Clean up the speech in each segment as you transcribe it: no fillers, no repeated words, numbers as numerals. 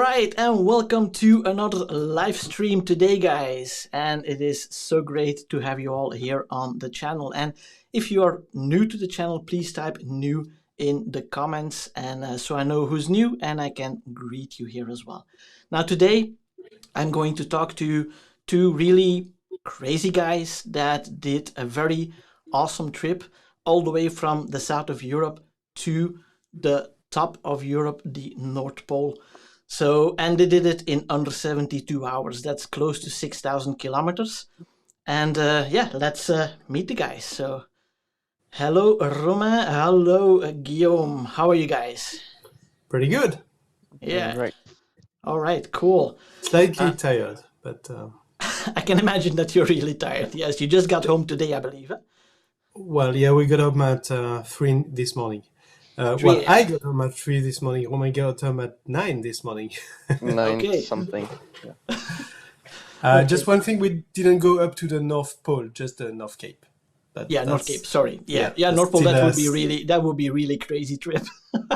right, and welcome to another live stream today, guys. And it is so great to have you all here on the channel. And if you are new to the channel, please type new in the comments, and so I know who's new and I can greet you here as well. Now, today I'm going to talk to two really crazy guys that did a very awesome trip all the way from the south of Europe to the top of Europe, the North Pole. So, and they did it in under 72 hours. That's close to 6,000 kilometers. And yeah, let's meet the guys. So, hello, Romain. Hello, Guillaume. How are you guys? Pretty good. Yeah. Right. All right, cool. Slightly tired, but I can imagine that you're really tired. Yes, you just got home today, I believe. well, yeah, we got home at 3 this morning. Well, I got home at 3 this morning. Romain got home at 9 this morning. 9 Okay. something. Yeah. Just one thing, we didn't go up to the North Pole, just the North Cape. But Yeah, North Cape. Sorry. Yeah, that's North Pole. still That would be really crazy trip.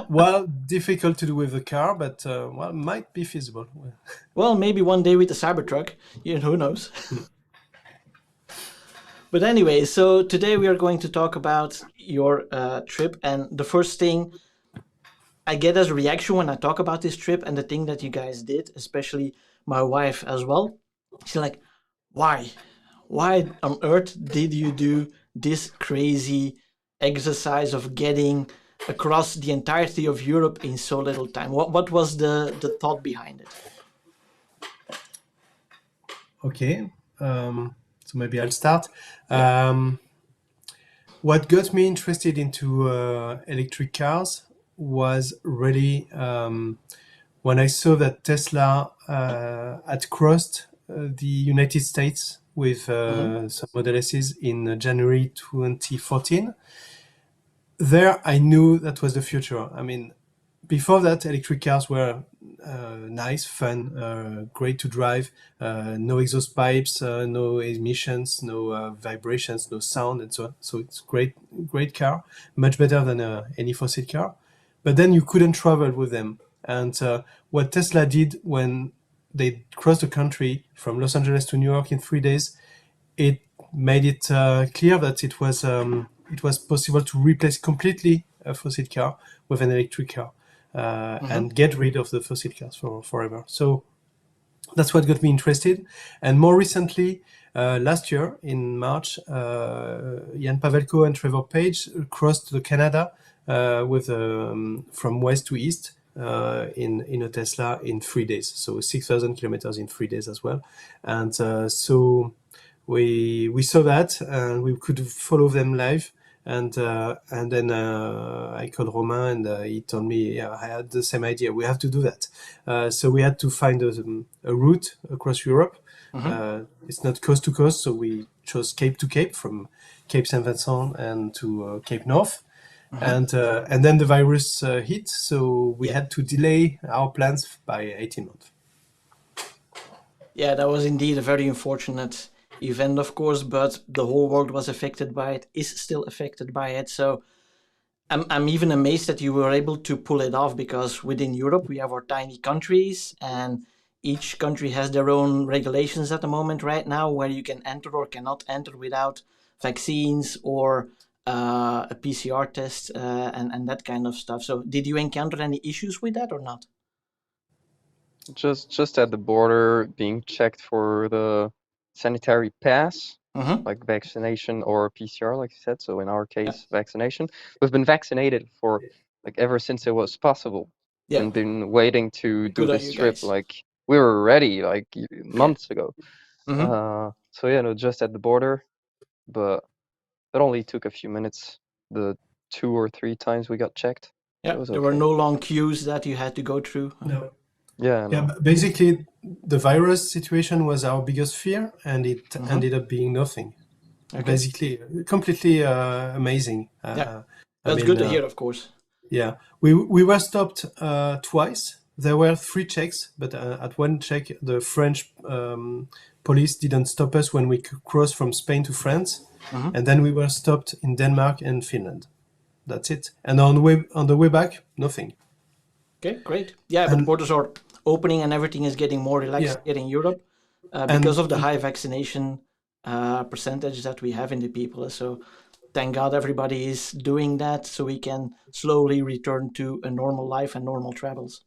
well, difficult to do with the car, but well, might be feasible. Well, maybe one day with the Cybertruck. Who knows? But anyway, so today we are going to talk about your trip, and the first thing I get as a reaction when I talk about this trip and the thing that you guys did, especially my wife as well, she's like, why? Why on earth did you do this crazy exercise of getting across the entirety of Europe in so little time? What was the thought behind it? Okay, so maybe I'll start. What got me interested into electric cars was really when I saw that Tesla had crossed the United States with some Model S's in January 2014. There, I knew that was the future. I mean, before that, electric cars were nice, fun, great to drive, no exhaust pipes, no emissions, no vibrations, no sound, and so on. So it's great car, much better than any fossil car. But then you couldn't travel with them. And what Tesla did when they crossed the country from Los Angeles to New York in 3 days, it made it clear that it was possible to replace completely a fossil car with an electric car. And get rid of the fossil cars forever. So that's what got me interested. And more recently, last year in March, Jan Pavelko and Trevor Page crossed the Canada with from west to east in a Tesla in 3 days. So 6,000 kilometers in 3 days as well. And so we saw that and we could follow them live. And then I called Romain and he told me, yeah, I had the same idea. We have to do that. So we had to find a route across Europe. It's not coast to coast, so we chose Cape to Cape, from Cape Saint Vincent and to Cape North. And then the virus hit, so we had to delay our plans by 18 months. Yeah, that was indeed a very unfortunate event, of course, but the whole world was affected by it, is still affected by it. So I'm even amazed that you were able to pull it off, because within Europe we have our tiny countries and each country has their own regulations at the moment right now, where you can enter or cannot enter without vaccines or a PCR test and that kind of stuff. So did you encounter any issues with that or not? Just at the border, being checked for the sanitary pass, like vaccination or PCR, like you said. So in our case, vaccination. We've been vaccinated for like ever since it was possible, and been waiting to do this trip. Like we were ready like months ago. So yeah, no, just at the border, but it only took a few minutes. The 2 or 3 times we got checked. Yeah, there were no long queues that you had to go through. No. Yeah. No. Yeah, basically the virus situation was our biggest fear, and it ended up being nothing. Okay. Basically, completely amazing. That's good to hear, of course. Yeah, we were stopped twice. There were 3 checks, but at one check, the French police didn't stop us when we crossed from Spain to France, and then we were stopped in Denmark and Finland. That's it. And on the way back, nothing. Okay, great. Yeah, but borders are opening and everything is getting more relaxed here in Europe because of the high vaccination percentage that we have in the people. So thank God everybody is doing that so we can slowly return to a normal life and normal travels.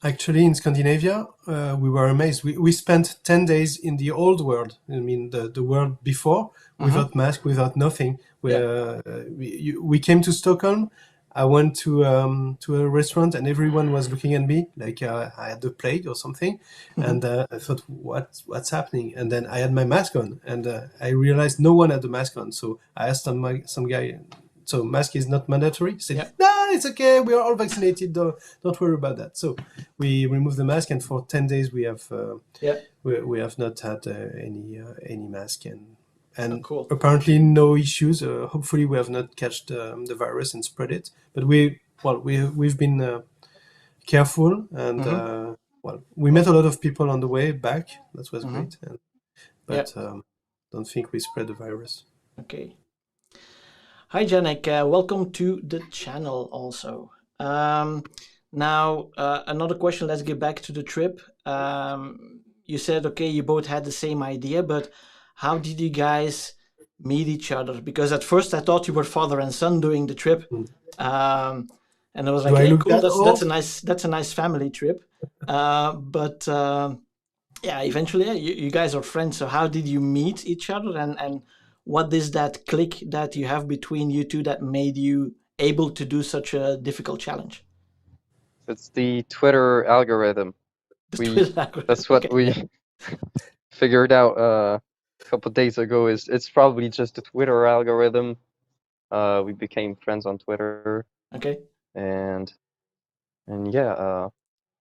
Actually, in Scandinavia, we were amazed. We spent 10 days in the old world. I mean, the world before, without mask, without nothing. We came to Stockholm. I went to a restaurant and everyone was looking at me like I had the plague or something. And I thought, what's happening? And then I had my mask on and I realized no one had the mask on. So I asked some guy, so mask is not mandatory. He said, no, it's okay. We are all vaccinated. Don't worry about that. So we removed the mask, and for 10 days we have we have not had any mask, and cool. Apparently no issues. Hopefully we have not catched the virus and spread it. But we've been careful, and we met a lot of people on the way back. That was great, but don't think we spread the virus. Okay. Hi, Janek. Welcome to the channel also. Now, another question. Let's get back to the trip. You said, okay, you both had the same idea, but how did you guys meet each other? Because at first I thought you were father and son doing the trip. And I was like, hey, cool, that's a nice family trip. But eventually you guys are friends. So how did you meet each other, and what is that click that you have between you two that made you able to do such a difficult challenge? It's the Twitter algorithm. That's what we figured out a couple of days ago. It's probably just the Twitter algorithm. We became friends on Twitter. Okay. And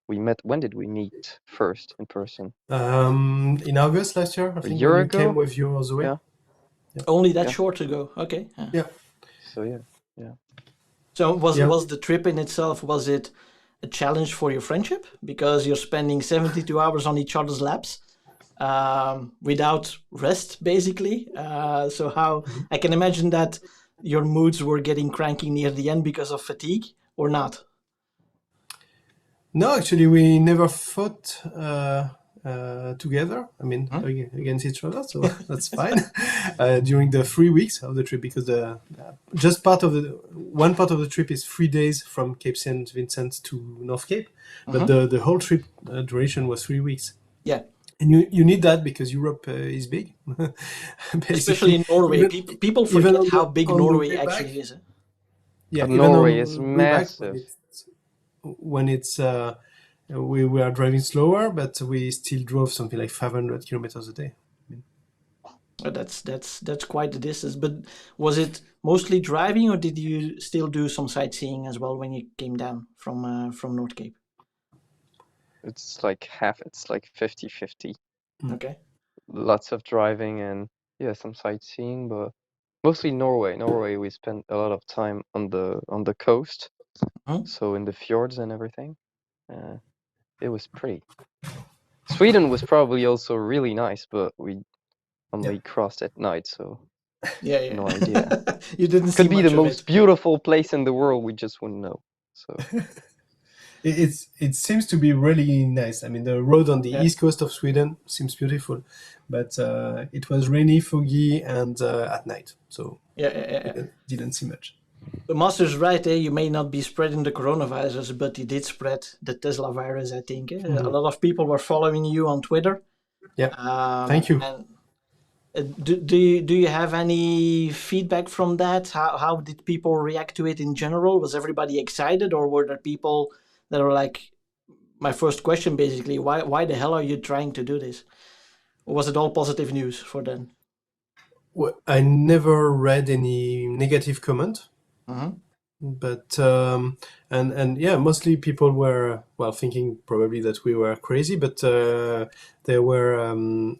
we met. When did we meet first in person? In August last year, I think. A year when ago? You came with your Zoe. Yeah. Only that short ago. Okay. Yeah. So So was the trip in itself, was it a challenge for your friendship because you're spending 72 hours on each other's laps without rest, basically? So how I can imagine that your moods were getting cranky near the end because of fatigue, or not? No, actually, we never fought together. I mean, against each other, so that's fine. During the 3 weeks of the trip, because one part of the trip is 3 days from Cape St. Vincent to North Cape, but the whole trip duration was 3 weeks. Yeah. And you need that because Europe is big. Especially in Norway. People forget how big Norway actually is. Yeah, Norway is massive. When it's we were driving slower, but we still drove something like 500 kilometers a day. That's quite a distance. But was it mostly driving, or did you still do some sightseeing as well when you came down from North Cape? It's like half. It's like 50-50. Okay. Lots of driving and some sightseeing, but mostly Norway. Norway, we spent a lot of time on the coast, so in the fjords and everything. It was pretty. Sweden was probably also really nice, but we only crossed at night, so no idea. You didn't Could see be much the of most beautiful place in the world. We just wouldn't know. So it seems to be really nice. I mean, the road on the east coast of Sweden seems beautiful, but it was rainy, foggy, and at night, so didn't see much. The master's right, you may not be spreading the coronavirus, but you did spread the Tesla virus, I think. A lot of people were following you on Twitter. Yeah, thank you. And, do you have any feedback from that? How did people react to it in general? Was everybody excited, or were there people that were like, my first question basically, why the hell are you trying to do this? Or was it all positive news for them? Well, I never read any negative comment. But mostly people were thinking probably that we were crazy, but they were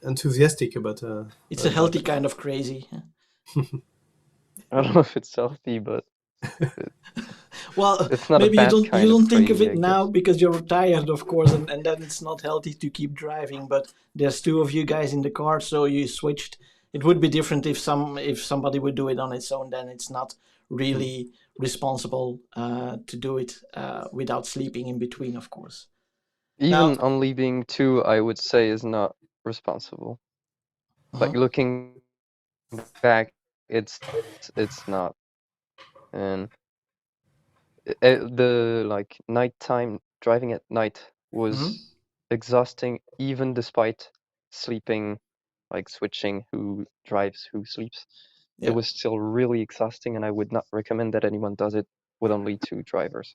enthusiastic about. It's a healthy kind of crazy. I don't know if it's healthy, but well, it's not maybe a you don't think crazy, of it now because you're tired, of course, and then it's not healthy to keep driving. But there's two of you guys in the car, so you switched. It would be different if somebody would do it on its own. Then it's not really responsible to do it without sleeping in between, of course. Even only being 2, I would say, is not responsible. Like looking back, it's not. And the like nighttime driving at night was exhausting, even despite sleeping, like switching who drives, who sleeps. It was still really exhausting, and I would not recommend that anyone does it with only 2 drivers.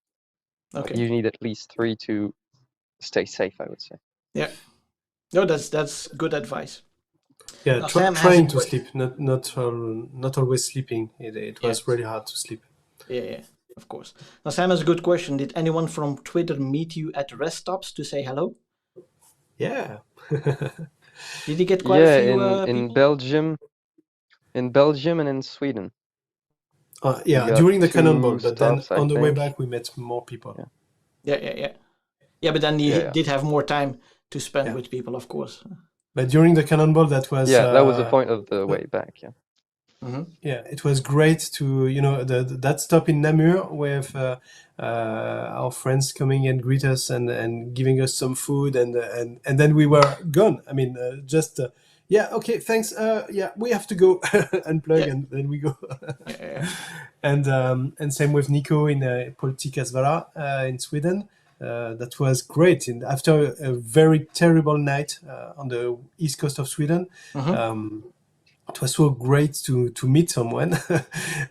Okay. You need at least 3 to stay safe, I would say. Yeah. No, that's good advice. Yeah, trying to sleep, not always sleeping. It was really hard to sleep. Yeah, of course. Now, Sam has a good question. Did anyone from Twitter meet you at rest stops to say hello? Yeah. Did you get quite a few in people? Belgium, and in Sweden. Yeah, during the Cannonball, but then on the way back we met more people. Yeah, but then you did have more time to spend with people, of course. But during the Cannonball, that was that was the point of the way back. Yeah, it was great to that stop in Namur with our friends coming and greet us and giving us some food and then we were gone. I mean, okay, thanks. We have to go unplug and then we go. And same with Nico in Castevert in Sweden. That was great. And after a very terrible night on the east coast of Sweden. It was so great to meet someone,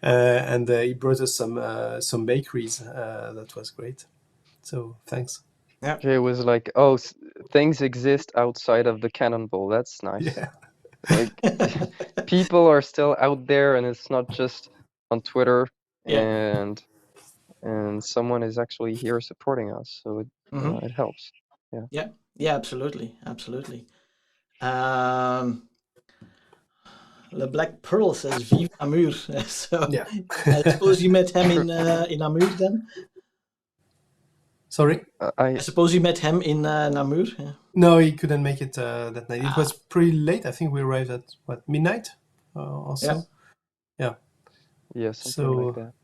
and he brought us some bakeries. That was great. So thanks. Yeah, it was like, things exist outside of the Cannonball. That's nice. Yeah. Like people are still out there, and it's not just on Twitter. And someone is actually here supporting us, so it helps. Yeah, absolutely. Le Black Pearl says Vive Namur. So I suppose you met him in Namur then? Sorry? I suppose you met him in Namur? Yeah. No, he couldn't make it that night. It was pretty late. I think we arrived at, midnight or so? Yeah, something like that.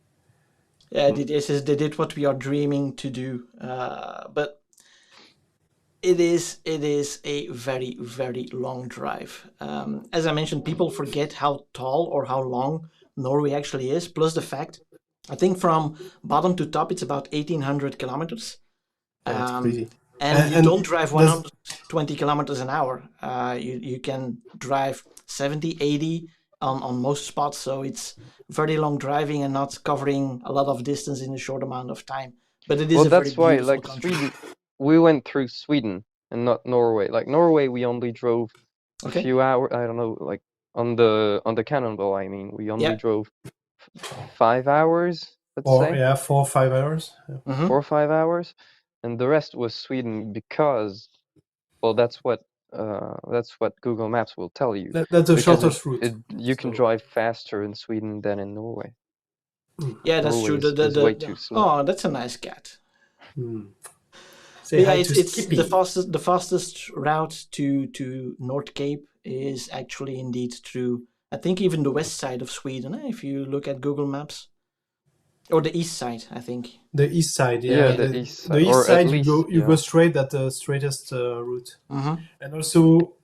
Yeah, they did what we are dreaming to do. But it is a very, very long drive. As I mentioned, people forget how tall or how long Norway actually is, plus the fact, I think from bottom to top, it's about 1,800 kilometers. That's crazy. And you don't drive 120 kilometers an hour. You can drive 70, 80 on most spots. So it's very long driving and not covering a lot of distance in a short amount of time. But it is that's why, like, country. Sweden, we went through Sweden and not Norway. Like Norway, we only drove a few hours. I don't know, like on the Cannonball. I mean, we only drove 5 hours. Let's say. Yeah, 4 or 5 hours. Yeah. 4 or 5 hours, and the rest was Sweden because, well, that's what Google Maps will tell you. That's the shortest route. You can drive faster in Sweden than in Norway. Yeah, that's Norway true. Is way too slow. Oh, that's a nice cat. It's the fastest route to North Cape is actually indeed through, I think, even the west side of Sweden, if you look at Google Maps. Or the east side, I think. The east side, the east side. The east side, you go straight at the straightest route. And also,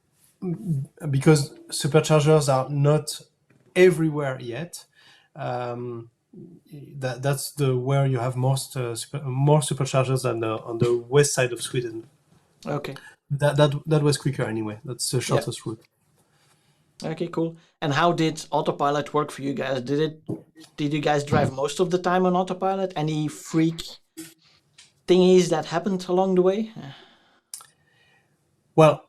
because superchargers are not everywhere yet, that's where you have more superchargers than on the west side of Sweden. Okay. That was quicker anyway. That's the shortest route. Okay, cool. And how did autopilot work for you guys? Did you guys drive most of the time on autopilot? Any freak thingies that happened along the way? Well,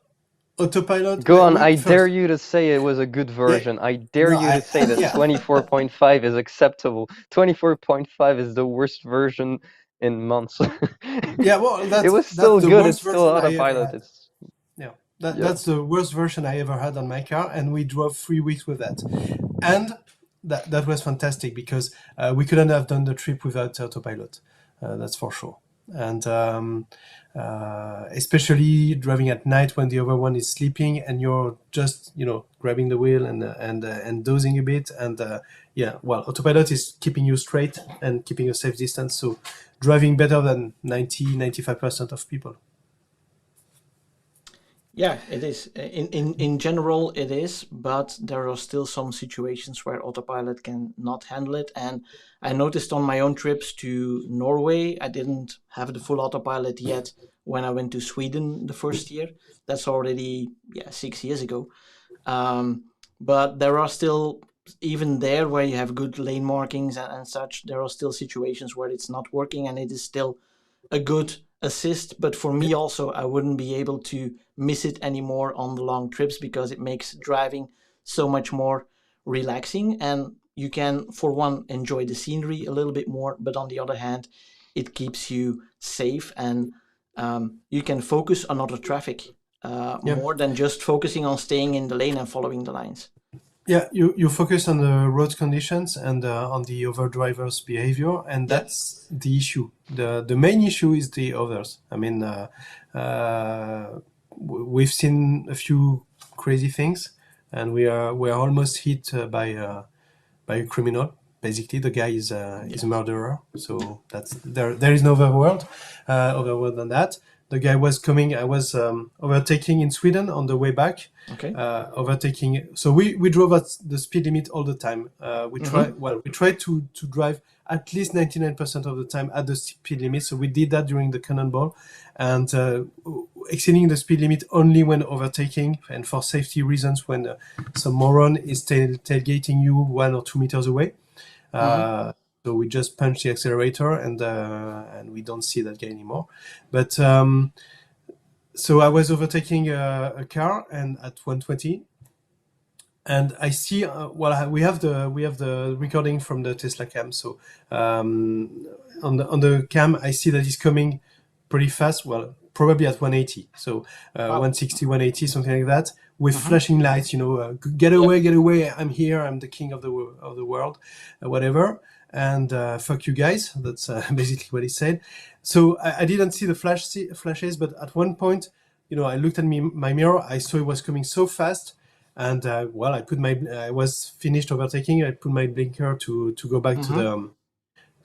autopilot. Go on, I dare you to say it was a good version. I dare you to say that 24.5 is acceptable. 24.5 is the worst version in months. It was still good. It's still autopilot. That's the worst version I ever had on my car, and we drove 3 weeks with that. And that was fantastic because we couldn't have done the trip without autopilot. That's for sure. And especially driving at night when the other one is sleeping and you're just grabbing the wheel and dozing a bit. And autopilot is keeping you straight and keeping a safe distance. So driving better than 90-95% of people. Yeah, it is. In general, it is, but there are still some situations where autopilot can not handle it. And I noticed on my own trips to Norway, I didn't have the full autopilot yet when I went to Sweden the first year. That's already 6 years ago. Um, but there are still, even there where you have good lane markings and such, there are still situations where it's not working, and it is still a good assist. But for me also, I wouldn't be able to miss it anymore on the long trips because it makes driving so much more relaxing, and you can, for one, enjoy the scenery a little bit more, but on the other hand, it keeps you safe, and you can focus on other traffic more than just focusing on staying in the lane and following the lines. Yeah, you focus on the road conditions and on the other driver's behavior, and that's the issue. The main issue is the others. I mean, we've seen a few crazy things, and we're almost hit by a criminal. Basically, the guy is a murderer. So that's there is no other word than that. The guy was coming. I was overtaking in Sweden on the way back. Okay. Overtaking. So we drove at the speed limit all the time. We tried to drive at least 99% of the time at the speed limit. So we did that during the Cannonball, and exceeding the speed limit only when overtaking and for safety reasons when some moron is tailgating you 1 or 2 meters away. So we just punch the accelerator and we don't see that guy anymore. But so I was overtaking a car and at 120, and I see we have the recording from the Tesla cam. So on the cam, I see that he's coming pretty fast. Well, probably at 180. So 160, 180, something like that, with flashing lights. Get away! I'm here. I'm the king of the world, whatever. And fuck you guys. That's basically what he said. So I didn't see the flashes, but at one point, I looked at my mirror. I saw it was coming so fast, and I was finished overtaking. I put my blinker to go back to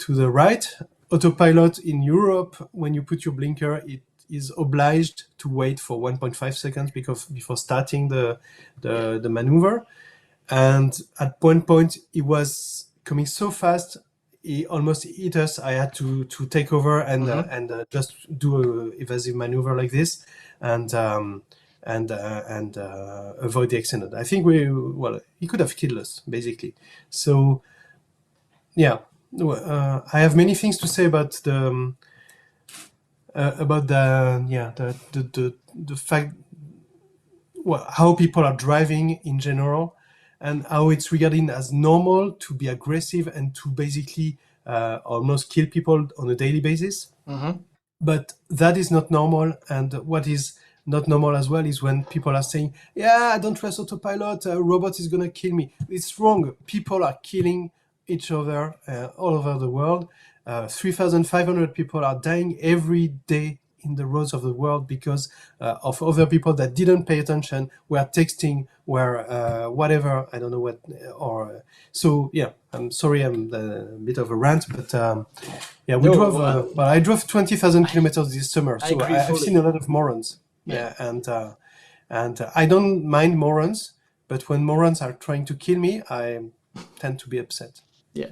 the right. Autopilot in Europe, when you put your blinker, it is obliged to wait for 1.5 seconds before starting the maneuver. And at one point, it was coming so fast, it almost hit us. I had to take over and just do a evasive maneuver like this, and avoid the accident. I think he could have killed us basically. So yeah, I have many things to say about the fact how people are driving in general, and how it's regarded as normal to be aggressive and to basically almost kill people on a daily basis. But that is not normal. And what is not normal as well is when people are saying, I don't trust autopilot, a robot is going to kill me. It's wrong. People are killing each other all over the world. 3,500 people are dying every day in the roads of the world because of other people that didn't pay attention, were texting, were whatever, I don't know what, so yeah, I'm sorry, I'm a bit of a rant, but I drove 20,000 kilometers this summer, so I've seen a lot of morons. And I don't mind morons, but when morons are trying to kill me, I tend to be upset. Yeah.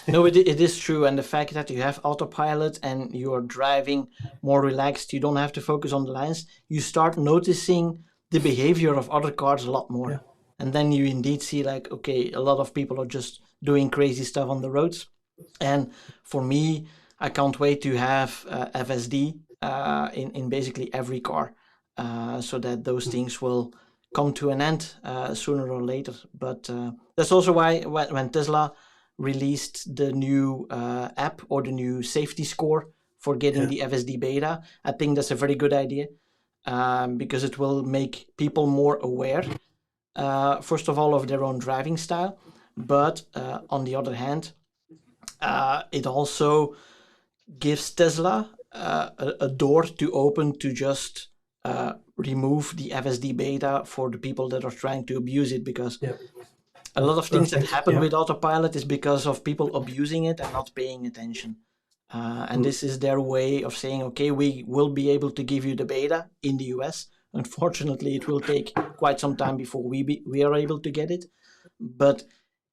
No, it is true. And the fact that you have autopilot and you're driving more relaxed, you don't have to focus on the lines, you start noticing the behavior of other cars a lot more. Yeah. And then you indeed see like, okay, a lot of people are just doing crazy stuff on the roads. And for me, I can't wait to have FSD in basically every car so that those things will come to an end sooner or later. But that's also why when Tesla released the new app or the new safety score for getting the FSD beta, I think that's a very good idea because it will make people more aware, first of all, of their own driving style, but on the other hand, it also gives Tesla a door to open to just remove the FSD beta for the people that are trying to abuse it, because a lot of things that happen with autopilot is because of people abusing it and not paying attention. And this is their way of saying, okay, we will be able to give you the beta in the US Unfortunately, it will take quite some time before we are able to get it. But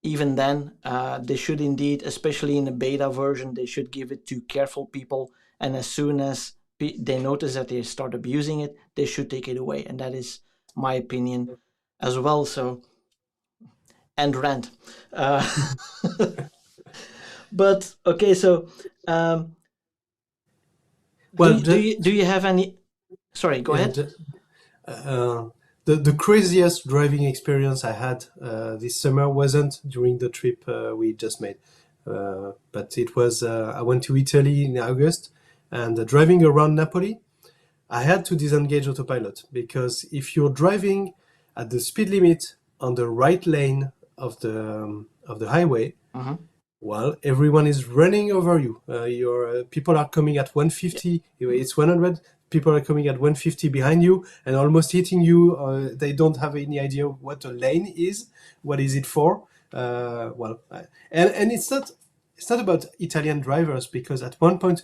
even then, they should indeed, especially in the beta version, they should give it to careful people. And as soon as they notice that they start abusing it, they should take it away. And that is my opinion as well. So, and Rant. But okay, so Well, do you have any? Sorry, go ahead. The craziest driving experience I had this summer wasn't during the trip we just made, but it was I went to Italy in August, and driving around Napoli, I had to disengage autopilot, because if you're driving at the speed limit on the right lane of the highway, well, everyone is running over you. Your people are coming at 150. It's 100. People are coming at 150 behind you and almost hitting you. They don't have any idea what a lane is. What is it for? And it's not about Italian drivers, because at one point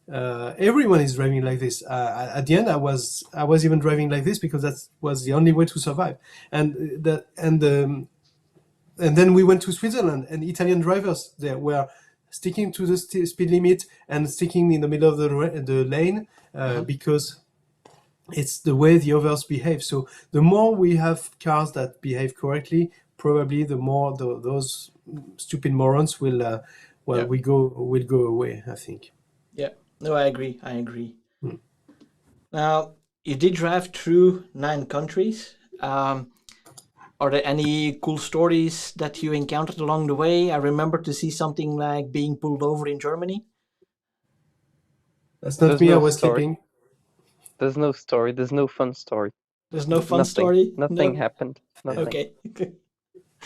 everyone is driving like this. At the end, I was even driving like this because that was the only way to survive. And then we went to Switzerland, and Italian drivers there were sticking to the speed limit and sticking in the middle of the lane because it's the way the others behave. So the more we have cars that behave correctly, probably the more those stupid morons will go away, I think. Yeah, no, I agree. Now, you did drive through 9 countries. Are there any cool stories that you encountered along the way? I remember to see something like being pulled over in Germany. That's not me. I was sleeping. There's no story. There's no fun story. There's no fun story? Nothing happened. Nothing. Okay.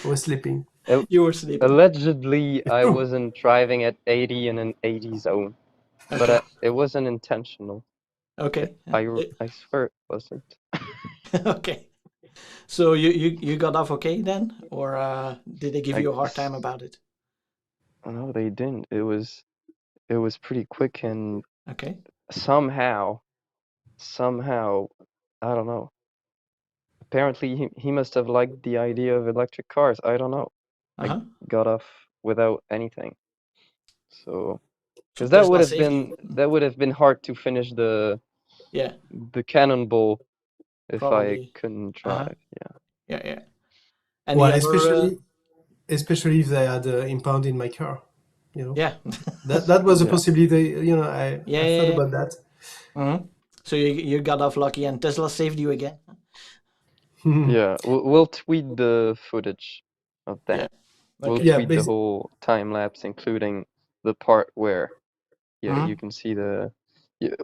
I was sleeping. You were sleeping. Allegedly, I wasn't driving at 80 in an 80 zone, but it wasn't intentional. Okay. I swear it wasn't. Okay. So you got off okay then, or did they give you a hard time about it? No, they didn't. It was pretty quick, and okay. Somehow, I don't know. Apparently, he must have liked the idea of electric cars. I don't know. I got off without anything. So, because that would have been hard to finish the Cannonball if I couldn't drive. Yeah. And well, especially if they had impound in my car, you know. Yeah. that was a possibility. You know, I thought about that. So you got off lucky, and Tesla saved you again. Yeah, we'll tweet the footage of that. We'll tweet the whole time lapse, including the part where you can see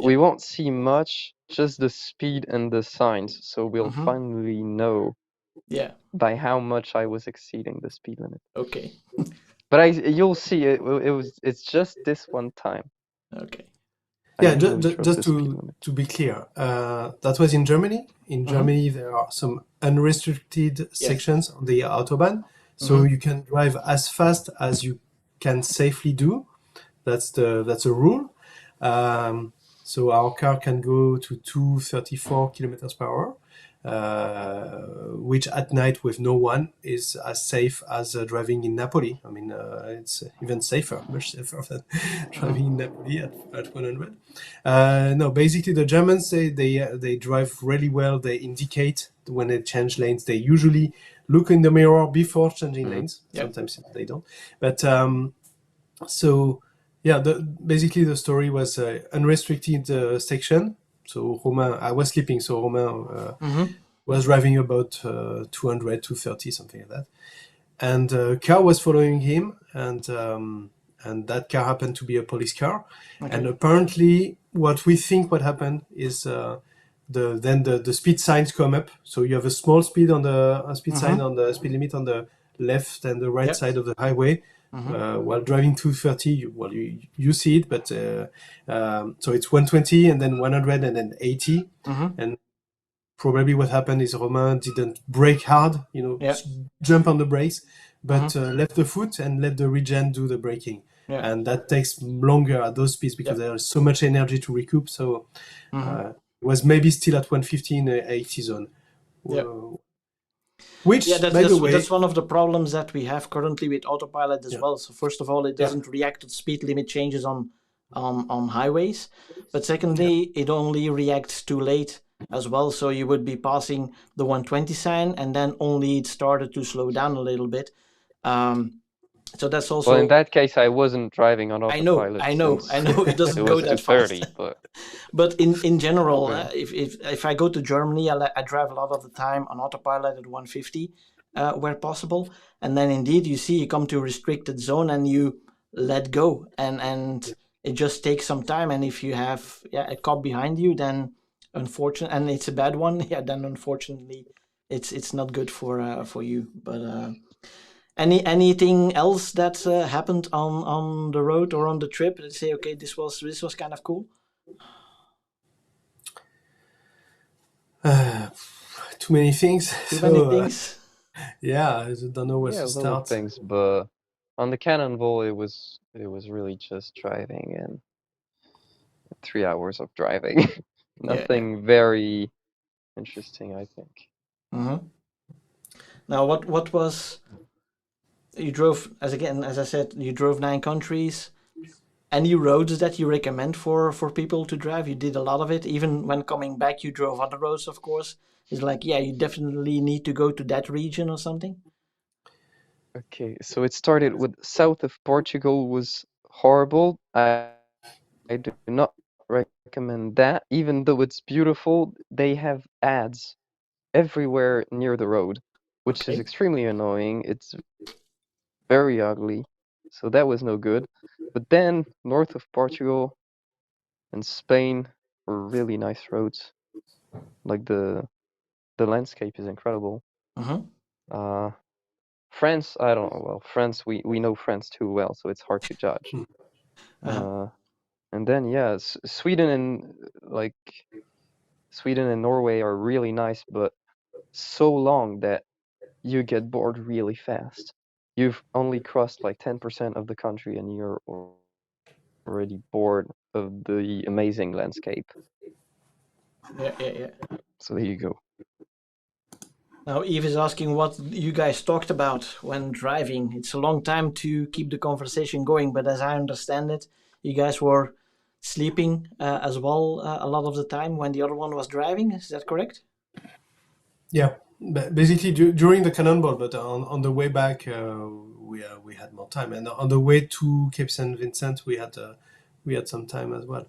we won't see much, just the speed and the signs, so we'll finally know by how much I was exceeding the speed limit. Okay. But you'll see it's just this one time. Okay. Yeah, just to be clear, that was in Germany. In Germany, there are some unrestricted sections on the Autobahn, so you can drive as fast as you can safely do. That's a rule. So our car can go to 234 kilometers per hour, which at night with no one is as safe as driving in Napoli. I mean, it's even safer, much safer than driving in Napoli at 100. No, basically the Germans, they drive really well. They indicate when they change lanes. They usually look in the mirror before changing lanes. Sometimes they don't. But so... Yeah, basically the story was unrestricted section. So Romain, I was sleeping, so Romain was driving about 200, 230, something like that. And a car was following him, and that car happened to be a police car. Okay. And apparently what happened is the speed signs come up. So you have a small speed on the speed sign on the speed limit on the left and the right side of the highway. While driving 230, you see it, but so it's 120 and then 100 and then 80. And probably what happened is Romain didn't brake hard, jump on the brakes, but left the foot and let the regen do the braking. And that takes longer at those speeds because there is so much energy to recoup. So was maybe still at 150 in 80 zone. Yeah. Which, that's one of the problems that we have currently with autopilot as well. So first of all, it doesn't react to speed limit changes on highways, but secondly, it only reacts too late as well. So you would be passing the 120 sign, and then only it started to slow down a little bit. So that's also. Well, in that case, I wasn't driving on autopilot. I know. It doesn't go that fast. 30, but in general, if I go to Germany, I drive a lot of the time on autopilot at 150 where possible, and then indeed you see you come to a restricted zone and you let go, and it just takes some time. And if you have a cop behind you, then unfortunately, and it's a bad one, then unfortunately it's not good for you. But anything else that happened on the road or on the trip? Let's say, okay, this was kind of cool. Too many things. Many things. Yeah, I don't know where to start. Things, but on the Cannonball, it was really just driving and 3 hours of driving. Nothing very interesting, I think. Mm-hmm. Now, what was you drove? As I said, you drove 9 countries. Any roads that you recommend for people to drive? You did a lot of it. Even when coming back, you drove other roads, of course. It's like, you definitely need to go to that region or something. Okay, so it started with south of Portugal was horrible. I do not recommend that. Even though it's beautiful, they have ads everywhere near the road, which is extremely annoying. It's very ugly, so that was no good. But then north of Portugal and Spain were really nice roads. Like the landscape is incredible. France, I don't know. Well, France, we know France too well, so it's hard to judge. And then Sweden and Norway are really nice, but so long that you get bored really fast. You've only crossed like 10% of the country and you're already bored of the amazing landscape. Yeah. So there you go. Now, Eve is asking what you guys talked about when driving. It's a long time to keep the conversation going, but as I understand it, you guys were sleeping as well a lot of the time when the other one was driving. Is that correct? Yeah, basically during the Cannonball, but on the way back, we had more time, and on the way to Cape Saint Vincent, we had some time as well.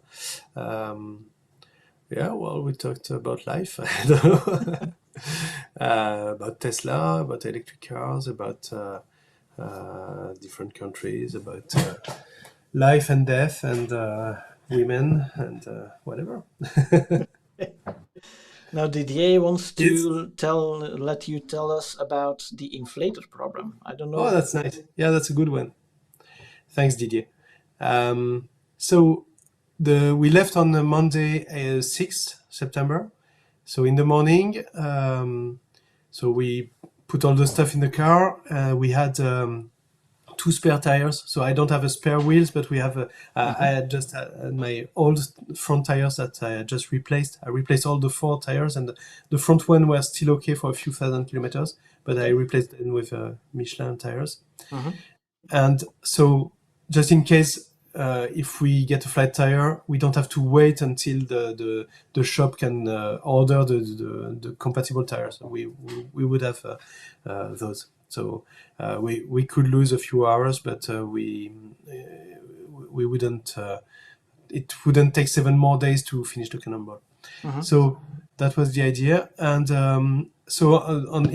Well, we talked about life. I don't know. About Tesla, about electric cars, about different countries, about life and death, and women, and whatever. Now, Didier wants to let you tell us about the inflator problem. I don't know. Oh, that's nice. Yeah, that's a good one. Thanks, Didier. So we left on Monday, 6th September. So in the morning, so we put all the stuff in the car. We had 2 spare tires. So I don't have a spare wheels, but we have I had just my old front tires that I had just replaced. I replaced all the 4 tires, and the front one were still okay for a few thousand kilometers, but I replaced them with Michelin tires. And so just in case, if we get a flat tire, we don't have to wait until the shop can order the compatible tires. So we would have those. So we could lose a few hours, but we wouldn't. It wouldn't take 7 more days to finish the Cannonball. So that was the idea. And in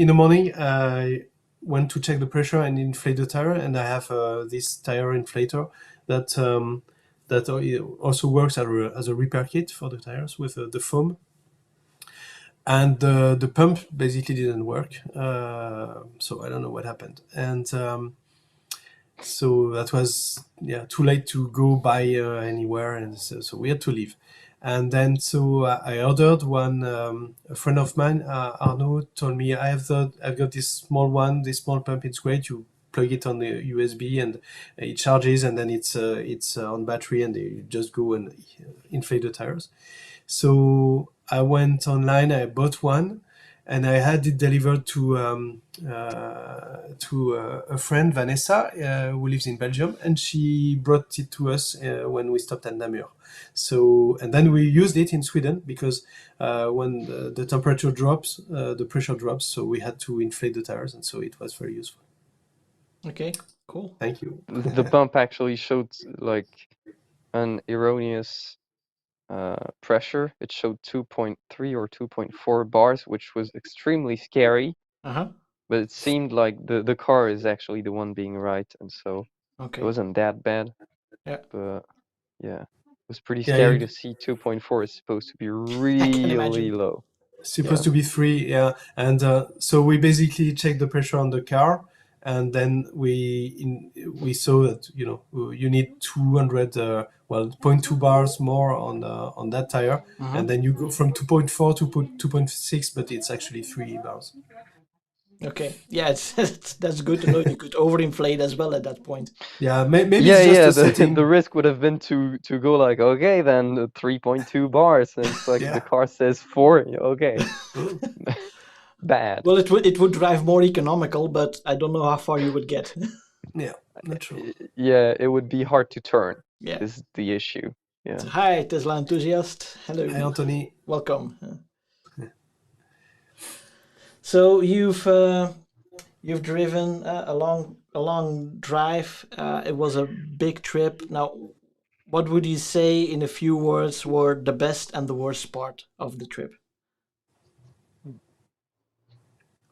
the morning, I went to check the pressure and inflate the tire, and I have this tire inflator that also works as a repair kit for the tires with the foam. And the pump basically didn't work, so I don't know what happened. And so that was too late to go buy anywhere, and so we had to leave. And then so I ordered one. A friend of mine, Arnaud, told me I've got this small one, this small pump. It's great. You plug it on the USB and it charges, and then it's on battery, and you just go and inflate the tires. So I went online, I bought one, and I had it delivered to a friend, Vanessa, who lives in Belgium, and she brought it to us when we stopped at Namur. So, and then we used it in Sweden because when the temperature drops, the pressure drops, so we had to inflate the tires, and so it was very useful. Okay, cool. Thank you. The bump actually showed like an erroneous pressure. It showed 2.3 or 2.4 bars, which was extremely scary. But it seemed like the car is actually the one being right, and so it wasn't that bad. Yeah. But yeah, it was pretty scary to see 2.4 is supposed to be really low. Supposed to be 3, yeah. And so we basically checked the pressure on the car, and then we saw that you need 200 0.2 bars more on that tire, and then you go from 2.4 to 2.6, but it's actually 3 bars. Okay, yeah, that's good to know. You could overinflate as well at that point. Yeah, maybe it's just a setting. The risk would have been to go like, okay, then 3.2 bars, and it's like the car says 4. Okay, bad. Well, it would drive more economical, but I don't know how far you would get. Yeah, not true. Yeah, it would be hard to turn. Yeah, is the issue. Yeah. So, hi, Tesla enthusiast. Hello. Hi, Anthony. Welcome. So you've driven a long drive. It was a big trip. Now, what would you say in a few words were the best and the worst part of the trip?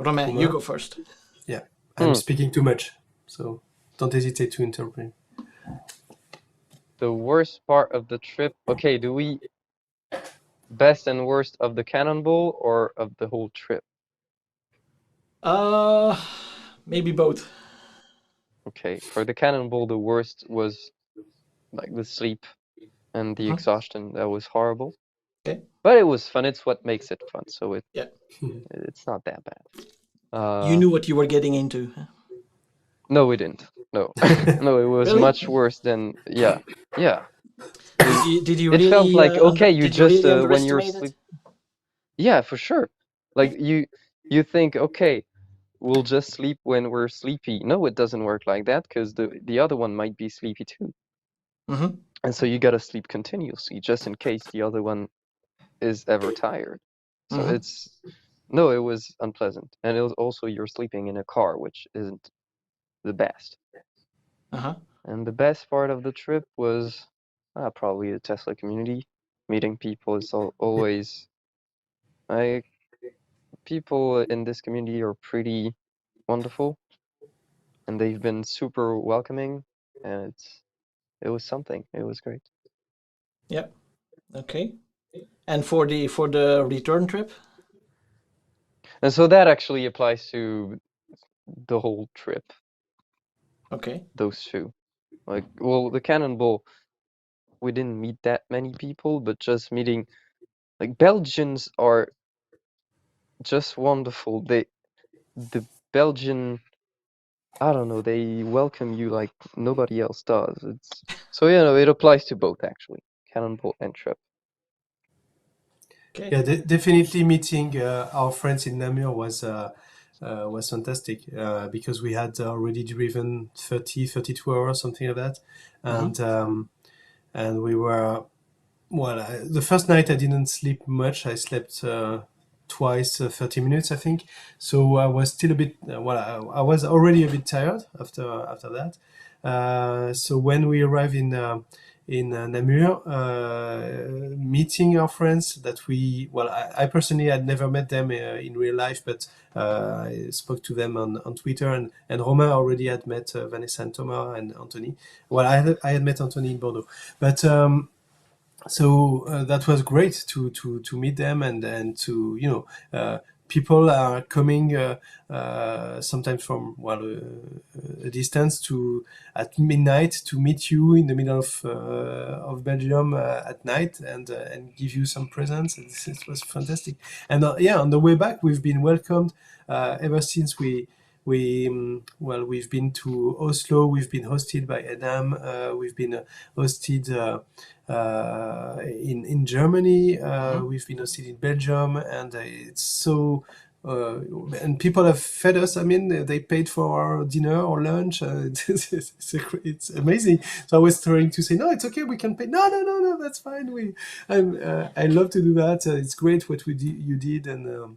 Romain, you go first. Yeah, I'm speaking too much, so don't hesitate to interrupt. The worst part of the trip. Okay, do we best and worst of the Cannonball or of the whole trip? Maybe both. Okay, for the Cannonball, the worst was like the sleep and the exhaustion. That was horrible. Okay. But it was fun. It's what makes it fun. So it's not that bad. You knew what you were getting into. No, we didn't. No, no, it was Really? much worse than yeah. Did you really? It felt like okay, you just really when you're asleep. Yeah, for sure. Like you think okay, we'll just sleep when we're sleepy. No, it doesn't work like that because the other one might be sleepy too. And so you gotta sleep continuously just in case the other one is ever tired. So it was unpleasant, and it was also you're sleeping in a car, which isn't the best. And the best part of the trip was probably the Tesla community. Meeting people is always people in this community are pretty wonderful, and they've been super welcoming, and it was something. It was great. Yeah. Okay. And for the return trip? And so that actually applies to the whole trip. Okay. Those two. Like, well, the Cannonball, we didn't meet that many people, but just meeting, like, Belgians are just wonderful. The Belgian, I don't know, they welcome you like nobody else does. So it applies to both actually, Cannonball and trip. Okay. Yeah, definitely meeting our friends in Namur was fantastic because we had already driven 32 hours, something like that. And we were, the first night I didn't sleep much. I slept twice, 30 minutes, I think. So I was still a bit, I was already a bit tired after that. So when we arrived in Namur, meeting our friends that I personally had never met them in real life, but I spoke to them on Twitter, and Romain already had met Vanessa and Thomas and Anthony. Well, I had met Anthony in Bordeaux, but so that was great to meet them and to people are coming sometimes from a distance at midnight to meet you in the middle of Belgium at night and give you some presents. It was fantastic. And on the way back, we've been welcomed ever since we we've been to Oslo. We've been hosted by Ecamm. We've been hosted in Germany. We've been hosted in Belgium, and it's so. And people have fed us. I mean, they paid for our dinner or lunch. It's amazing. So I was trying to say, no, it's okay. We can pay. No, that's fine. I love to do that. It's great what you did, and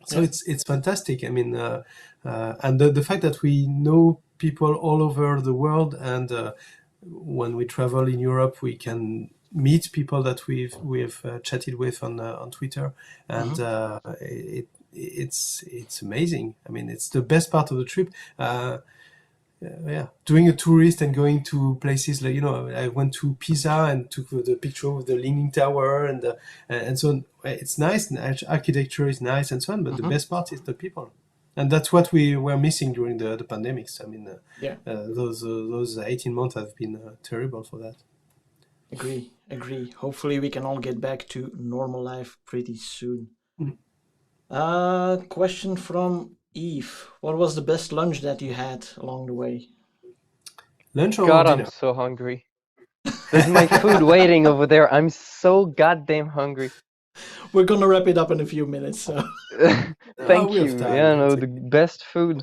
so it's fantastic. I mean, and the fact that we know people all over the world, and when we travel in Europe, we can meet people that we've chatted with on Twitter, and it's amazing. I mean, it's the best part of the trip. Doing a tourist and going to places like, I went to Pisa and took the picture of the Leaning Tower and so on. It's nice, and architecture is nice and so on, but the best part is the people. And that's what we were missing during the pandemics. I mean, those 18 months have been terrible for that. Agree. Hopefully we can all get back to normal life pretty soon. Question from Eve. What was the best lunch that you had along the way? Lunch or God, dinner? I'm so hungry. There's my food waiting over there. I'm so goddamn hungry. We're gonna wrap it up in a few minutes, so. Thank you. The best food.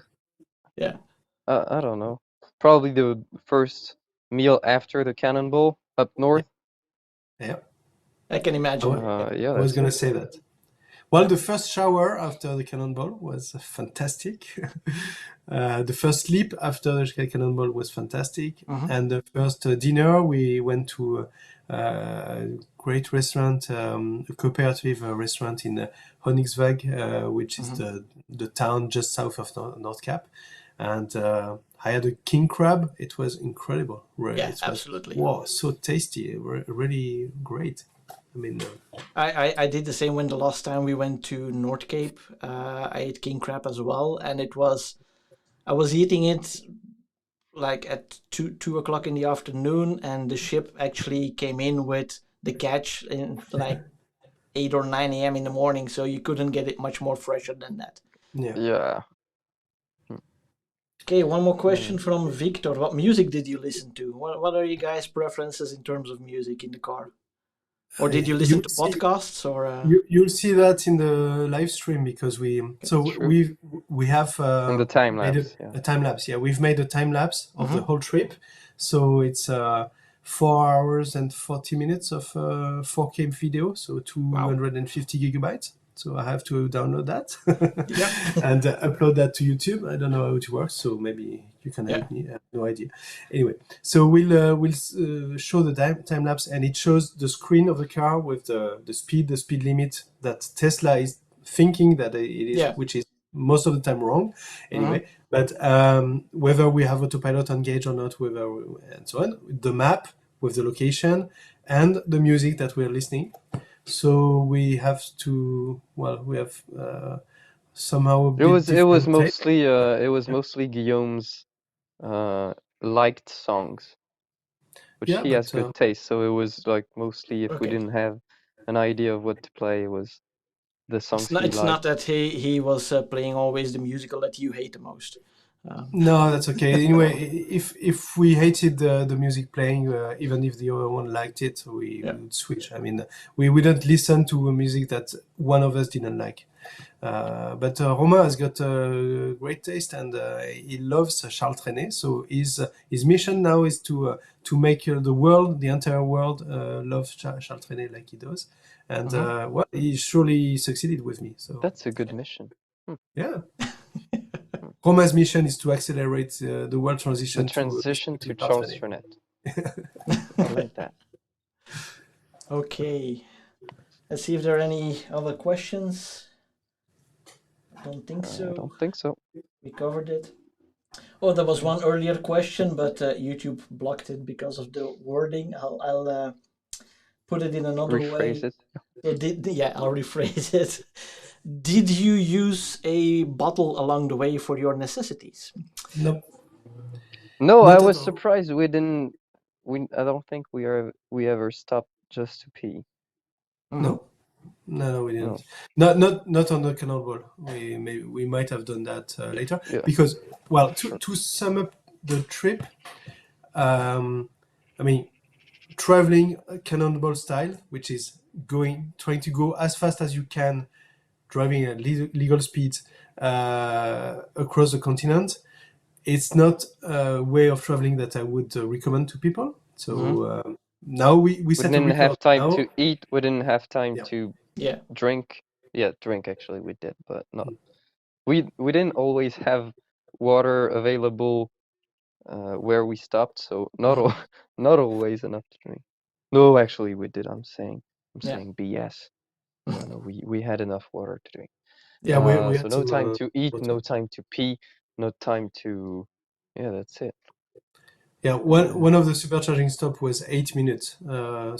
Yeah. I don't know. Probably the first meal after the Cannonball up north. Yeah. I can imagine. I was gonna say that. Well, the first shower after the Cannonball was fantastic. The first sleep after the Cannonball was fantastic. And the first dinner, we went to a great restaurant, a cooperative restaurant in Honningsvåg, which is the town just south of Nordkapp. And I had a king crab. It was incredible. Absolutely. Wow, so tasty. Really great. I mean, I did the same when the last time we went to North Cape. I ate king crab as well, and I was eating it like at 2 o'clock in the afternoon, and the ship actually came in with the catch in like 8 or 9 a.m. in the morning, so you couldn't get it much more fresher than that. Yeah. Okay, one more question from Victor. What music did you listen to? What are you guys' preferences in terms of music in the car? Or did you listen to podcasts? Or you'll see that in the live stream, because we have in the time lapse, a time lapse. Yeah, we've made a time lapse of the whole trip, so it's 4 hours and 40 minutes of 4K video, so 250 gigabytes. So I have to download that and upload that to YouTube. I don't know how it works, so maybe you can help me. I have no idea. Anyway, so we'll show the time lapse, and it shows the screen of the car with the speed limit that Tesla is thinking that it is, which is most of the time wrong. Anyway, but whether we have autopilot engaged or not, and so on, the map with the location and the music that we're listening. So we have somehow. It was mostly Guillaume's liked songs, which he has good taste. So it was like mostly if we didn't have an idea of what to play, it was the songs he liked. It's not that he was playing always the musical that you hate the most. No, that's okay. Anyway, if we hated the music playing, even if the other one liked it, we would switch. I mean, we wouldn't listen to a music that one of us didn't like. But Romain has got a great taste, and he loves Charles Trenet. So his mission now is to make the entire world, love Charles Trenet like he does. And he surely succeeded with me. So that's a good mission. Yeah. Romain's mission is to accelerate the world transition to Charles Trenet. I like that. Okay. Let's see if there are any other questions. I don't think so. We covered it. Oh, there was one earlier question, but YouTube blocked it because of the wording. I'll put it in another way. I'll rephrase it. Did you use a bottle along the way for your necessities? No. No, I was surprised we didn't. I don't think we ever stopped just to pee. No. No, we didn't. Not on the Cannonball. We might have done that later. Yeah. Because, well, to sum up the trip, I mean, traveling Cannonball style, which is trying to go as fast as you can, driving at legal speeds across the continent. It's not a way of traveling that I would recommend to people. So now we set a record. We didn't have time now. to eat. We didn't have time Yeah. to Yeah. drink. Yeah, drink actually we did, but not. We didn't always have water available where we stopped, so not always enough to drink. No, actually we did. I'm saying BS. No, we had enough water to drink. Yeah, we so had no some, time to eat, water. no time to pee, no time to. Yeah, that's it. Yeah, one of the supercharging stops was 8 minutes.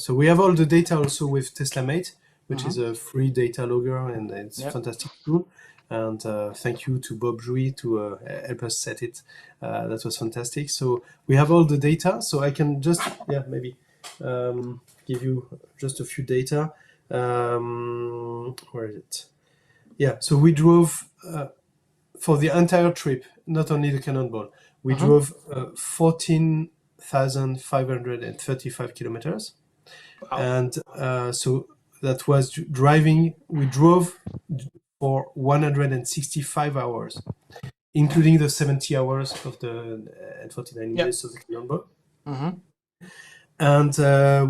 So we have all the data also with TeslaMate, which is a free data logger, and it's a fantastic tool. And thank you to Bob Jouy to help us set it. That was fantastic. So we have all the data. So I can just maybe give you just a few data. Where is it? Yeah. So we drove for the entire trip, not only the Cannonball. We drove 14,535 kilometers. Wow. And so that was driving. We drove for 165 hours, including the 70 hours of the 49 days of the Cannonball. And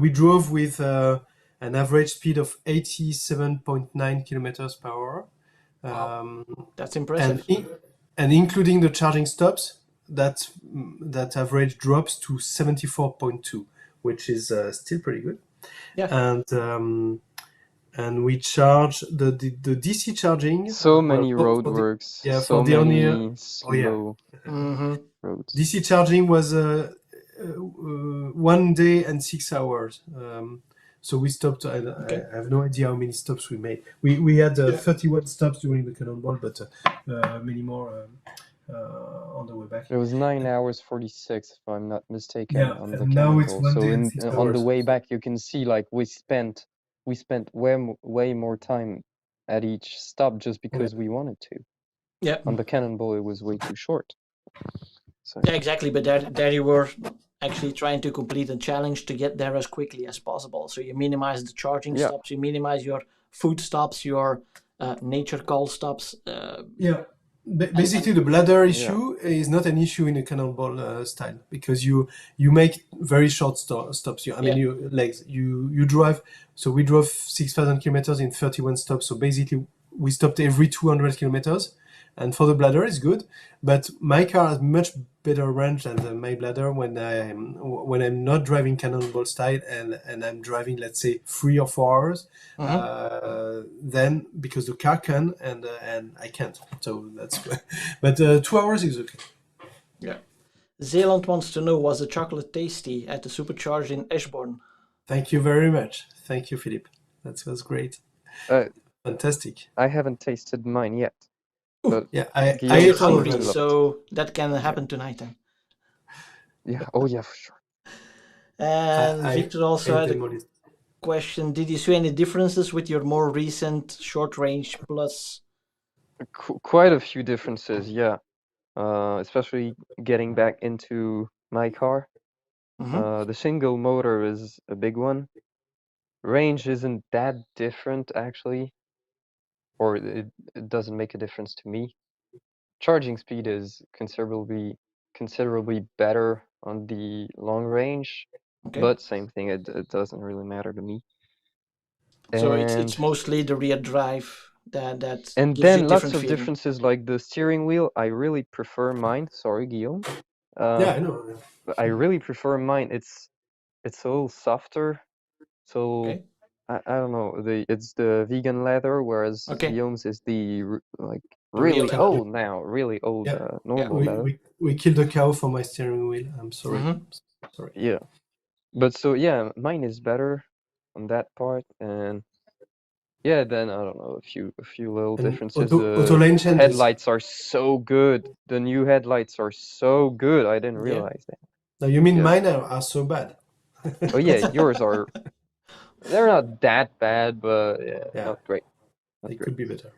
we drove with an average speed of 87.9 kilometers per hour. Wow. That's impressive. And including the charging stops, that average drops to 74.2, which is still pretty good. Yeah. And we charge the DC charging. So many roadworks. Yeah, so for the many slow roads. DC charging was 1 day and 6 hours. So we stopped. I have no idea how many stops we made. We had 31 stops during the Cannonball, but many more on the way back. It was 9 hours 46, if I'm not mistaken, on the now it's Cannonball. 1 day and 6 hours. On the way back, you can see like we spent way more time at each stop just because we wanted to. Yeah. On the Cannonball, it was way too short. So. Yeah, exactly. But there you were actually trying to complete a challenge to get there as quickly as possible. So you minimize the charging stops, you minimize your food stops, your nature call stops. Basically, the bladder issue is not an issue in a Cannonball style, because you make very short stops. Your legs. You drive. So we drove 6,000 kilometers in 31 stops. So basically, we stopped every 200 kilometers. And for the bladder, it's good. But my car has much better range than my bladder when I'm not driving Cannonball style and I'm driving, let's say, 3 or 4 hours. Then because the car can and I can't. So that's. But 2 hours is okay. Yeah. Zeeland wants to know, was the chocolate tasty at the supercharger in Eschborn? Thank you very much. Thank you, Philippe. That was great. Fantastic. I haven't tasted mine yet. But I ate hungry, so that can happen tonight then. Yeah. Oh yeah, for sure. And Victor also had a question: did you see any differences with your more recent short range plus? Quite a few differences, yeah. Especially getting back into my car. The single motor is a big one. Range isn't that different actually, or it doesn't make a difference to me. Charging speed is considerably better on the long range, but same thing, it doesn't really matter to me. So it's mostly the rear drive that and gives then you lots of feeling. differences, like the steering wheel. I really prefer mine. Sorry, Guillaume. I know. I really prefer mine. It's a little softer. So I don't know. It's the vegan leather, whereas Guillaume's is the really old now, really old normal leather. We killed a cow for my steering wheel. I'm sorry. Sorry. Yeah, but so mine is better on that part, and then I don't know, a few little differences. The headlights are so good. The new headlights are so good. I didn't realize that. Now you mean mine are so bad? Oh yeah, yours are They're not that bad, but not great. They could be better.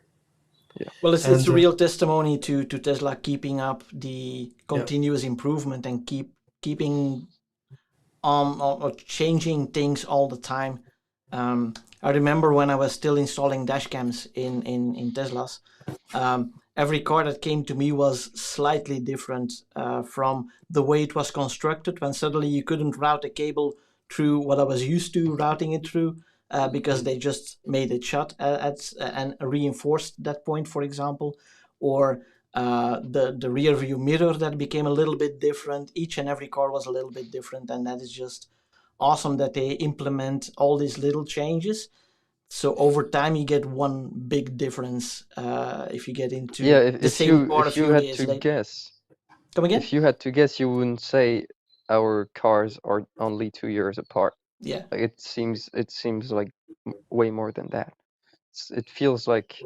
Yeah. Well, it's a real testimony to Tesla keeping up the continuous improvement and keeping on or changing things all the time. I remember when I was still installing dash cams in Teslas. Every car that came to me was slightly different from the way it was constructed, when suddenly you couldn't route a cable through what I was used to routing it through because they just made it shut and reinforced that point, for example, or the rear view mirror that became a little bit different. Each and every car was a little bit different, and that is just awesome that they implement all these little changes. So over time, you get one big difference if you get into the same car a few years later. Guess, come again? If you had to guess, you wouldn't say our cars are only 2 years apart. Yeah. Like it seems like way more than that. It feels like,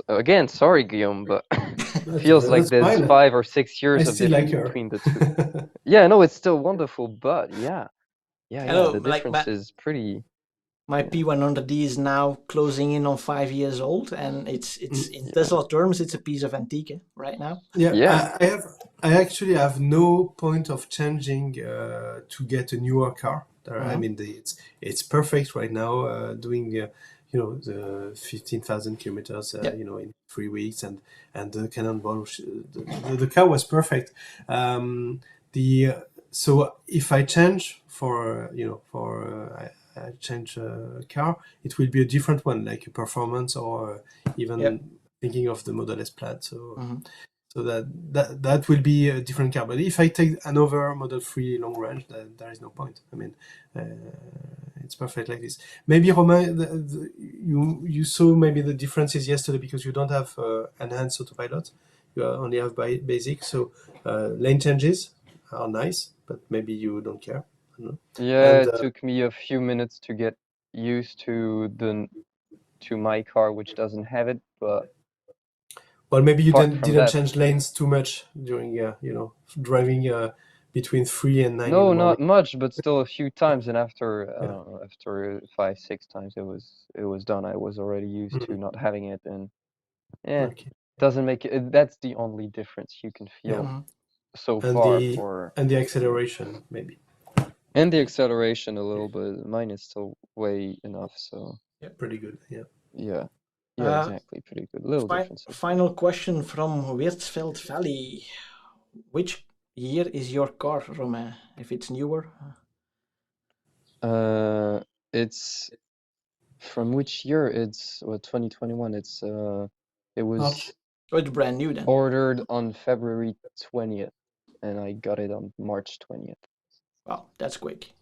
again, sorry Guillaume, but it feels like there's fine. 5 or 6 years of difference between the two. Yeah, no, it's still wonderful, but the difference is pretty. My P100D is now closing in on 5 years old, and it's in Tesla terms, it's a piece of antique right now. Yeah. I actually have no point of changing to get a newer car. I mean, it's perfect right now. Doing the 15,000 kilometers in 3 weeks, and the Cannonball, the car was perfect. So if I change I change a car, it will be a different one, like a performance or even thinking of the Model S Plaid. So so that will be a different car. But if I take another Model 3 long range, then there is no point. I mean, it's perfect like this. Maybe Romain, you saw maybe the differences yesterday because you don't have enhanced autopilot. You only have basic. So lane changes are nice, but maybe you don't care. Yeah, it took me a few minutes to get used to my car, which doesn't have it, but well, maybe you didn't change lanes too much during driving between 3 and 9. No, not much, but still a few times, and after 5-6 times it was done. I was already used to not having it, and doesn't make it. That's the only difference you can feel so far. And the acceleration maybe. And the acceleration a little bit. Mine is still way enough, so pretty good. Yeah, exactly, pretty good. Little differences. Final question from Wirtsveld Valley: which year is your car, Romain? If it's newer, it's from which year? It's 2021. It was it's brand new then. Ordered on February 20th, and I got it on March 20th. Wow, that's quick.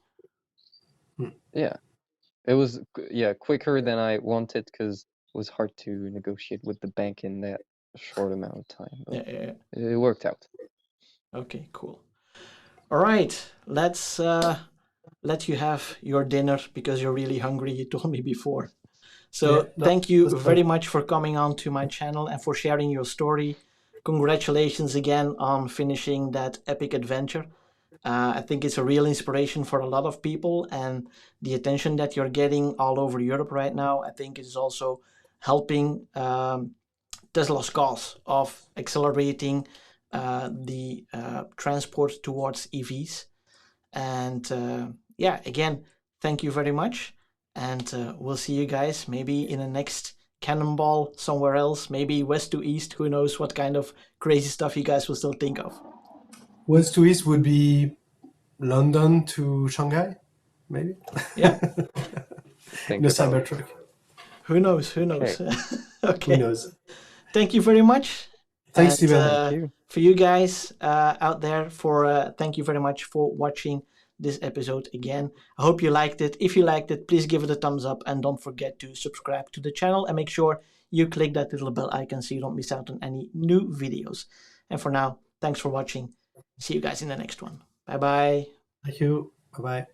Yeah, it was quicker than I wanted because it was hard to negotiate with the bank in that short amount of time. But it worked out. Okay, cool. All right, let's let you have your dinner because you're really hungry. You told me before. So thank you very much for coming on to my channel and for sharing your story. Congratulations again on finishing that epic adventure. I think it's a real inspiration for a lot of people, and the attention that you're getting all over Europe right now, I think is also helping Tesla's cause of accelerating the transport towards EVs. And again, thank you very much. And we'll see you guys maybe in the next Cannonball somewhere else, maybe west to east. Who knows what kind of crazy stuff you guys will still think of. West to east would be London to Shanghai, maybe? Yeah. In a Cybertruck. Who knows? Who knows? Okay. Who knows? Thank you very much. Thanks, Steven. Thank you. For you guys out there, thank you very much for watching this episode again. I hope you liked it. If you liked it, please give it a thumbs up and don't forget to subscribe to the channel and make sure you click that little bell icon so you don't miss out on any new videos. And for now, thanks for watching. See you guys in the next one. Bye-bye. Thank you. Bye-bye.